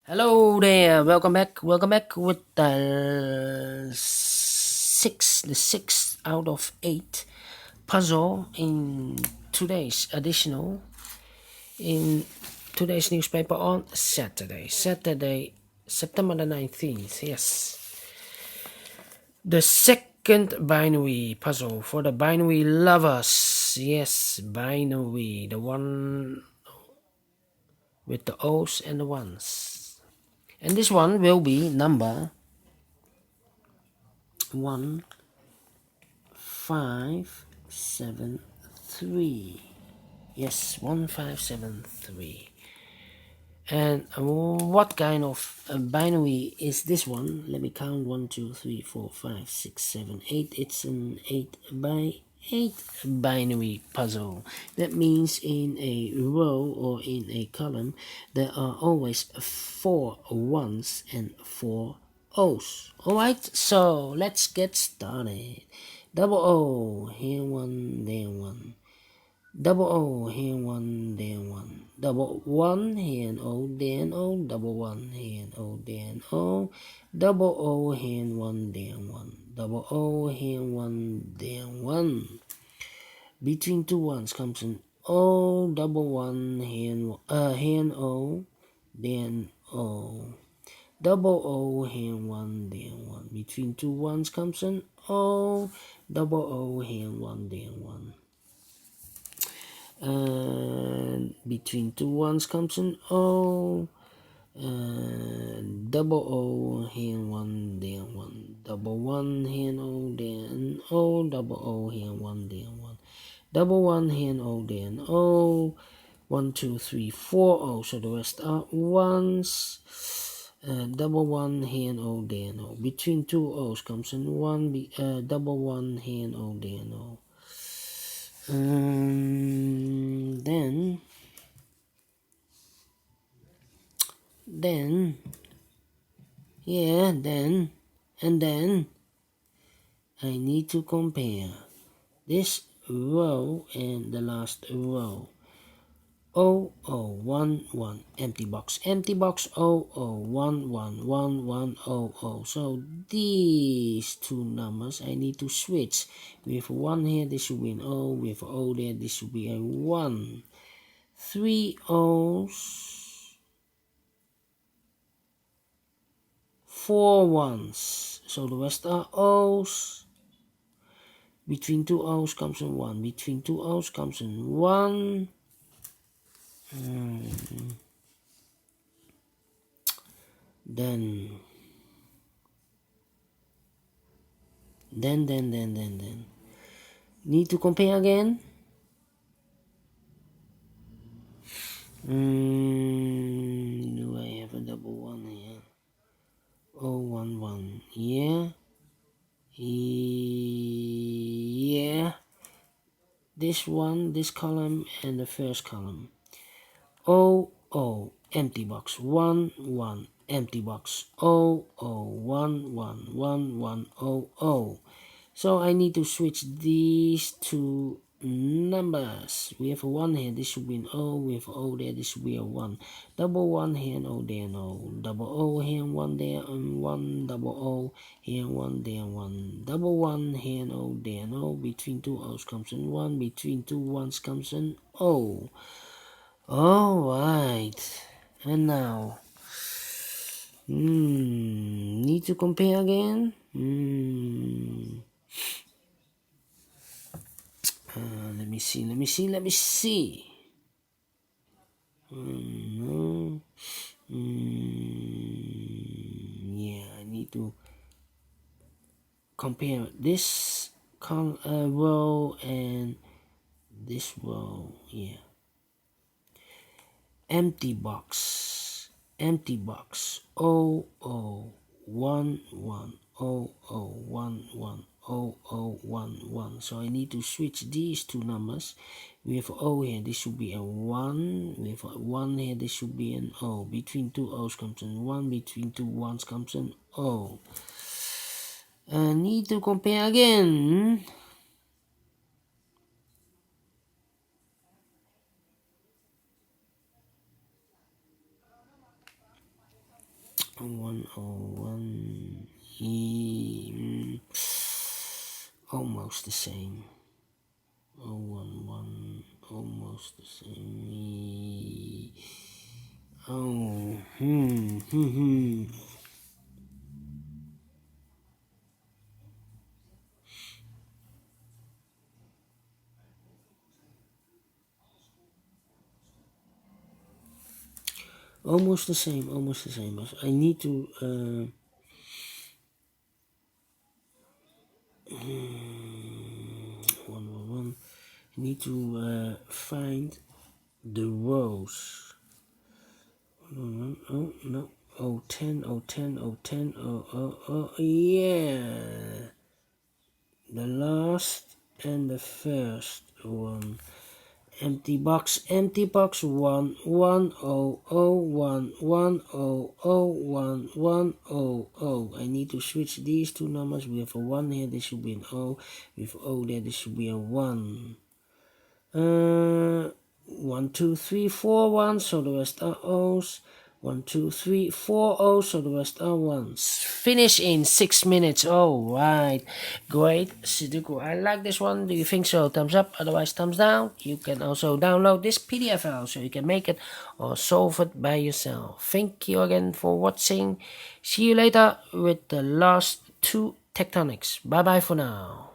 Hello there, welcome back with the sixth out of eight puzzle in today's newspaper on Saturday, September the 19th. Yes, the second binary puzzle for the binary lovers. Yes, binary, the one with the O's and the ones. And this one will be number 1573. Yes, 1573. And what kind of binary is this one? Let me count: 1, 2, 3, 4, 5, 6, 7, 8. It's an 8 by 8 binary puzzle. That means in a row or in a column there are always 4 ones and 4 O's. Alright, so let's get started. Double O, here one, there one. Double O, here one, there one. Double one, here an O, there an O. Double one, here an O, there an O. Double O, here one, there one. Double O, here one, there one. Between two ones comes an O. Double one, here an O, there an O. Double O, here one, there one. Between two ones comes an O. Double O, here one, there one. And between two ones comes an O. Double O, here one, there one. Double one, here an O, there an O. Double O, here one, there one. Double one, here an O, there an O. 1, 2, 3, 4 O. So the rest are ones. Double one, here an O, there an O. Between two O's comes an one. Double one, here an O, there an O. Then I need to compare this row and the last row. O O 1 1 empty box, O O 1 1 1 1 O O. So these two numbers I need to switch. With 1 here this should be an O, with O there this should be a 1. 3 O's, 4 ones. So the rest are O's. Between two O's comes in 1. Between two O's comes in 1. Then need to compare again. Do I have a double one here? Oh, 1 1. Yeah. This one, this column, and the first column. O O empty box 1 1 empty box O O 1 1 1 1 O O. So I need to switch these two numbers. We have a 1 here, this should be an O. We have O there, this should be a 1. Double 1 here and O there and O. Double O here and 1 there and 1. Double O here and 1 there and 1. Double 1 here and O there and O. Between two O's comes an 1. Between two 1's comes an O. Alright. And now need to compare again. Let me see. Yeah, I need to compare this row and this row. Yeah. Empty box O O 1 1 O O 1 1 O O 1 1. So I need to switch these two numbers. We have O here, this should be a 1. We have a 1 here, this should be an O. Between two O's comes an 1. Between two 1's comes an O. I need to compare again. 101. Almost the same. 011, almost the same. Almost the same, but I need to 111. I need to find the rows. Oh no, 010, 010, 010, yeah, the last and the first one. Empty box 1100111001100. I need to switch these two numbers. We have a 1 here, this should be an O. With O there, this should be a 1. 1 2 3 4 1, so the rest are O's. 1 2 3 4 O's, so the rest are 1s. Finish in 6 minutes. Oh right, great Sudoku. I like this one. Do you think so? Thumbs up, otherwise thumbs down. You can also download this PDF file so you can make it or solve it by yourself. Thank you again for watching. See you later with the last 2 tectonics. Bye bye for now.